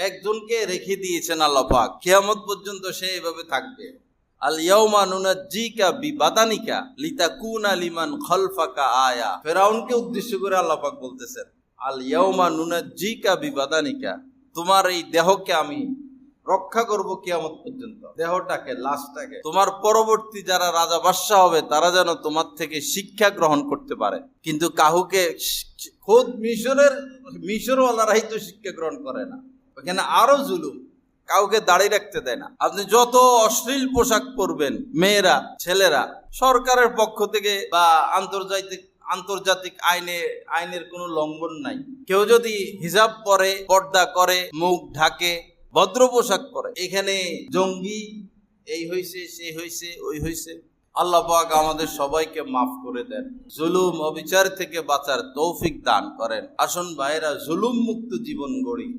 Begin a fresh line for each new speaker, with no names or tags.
একজনকে রেখে দিয়েছেন আল্লাহ পাক, কিয়ামত পর্যন্ত সে এভাবে থাকবে। আল ইয়াউমা নুনাজ্জিকা বিবাদানিকা লিতাকুনা লিমান খালফাকা আয়া। ফিরআউনকে উদ্দেশ্য করে আল্লাহ পাক বলতেছেন, আল ইয়াউমা নুনাজ্জিকা বিবাদানিকা, তোমার এই দেহকে আমি রক্ষা করব কিয়ামত পর্যন্ত, দেহটাকে, লাশটাকে। তোমার পরবর্তী যারা রাজা বাদশা হবে তারা যেন তোমার থেকে শিক্ষা গ্রহণ করতে পারে। কিন্তু কাহুকে, খোদ মিশরওয়ালারাই তো শিক্ষা গ্রহণ করে না, ওখানে আরো জুলুম। কাউকে দাড়ি রাখতে দেয় না। আপনি যত অশ্লীল পোশাক পরবেন, মেয়েরা, ছেলেরা, সরকারের পক্ষ থেকে বা আন্তর্জাতিক আইনের কোনো লঙ্ঘন নাই। কেউ যদি হিজাব পরে, পর্দা করে, মুখ ঢাকে, ভদ্র পোশাক পরে, এখানে জঙ্গি, এই হইছে, সে হইছে, ওই হইছে। আল্লাহ পাক আমাদের সবাইকে মাফ করে দেন, জুলুম অবিচার থেকে বাঁচার তৌফিক দান করেন। আসুন ভাইরা, জুলুম মুক্ত জীবন গড়ি।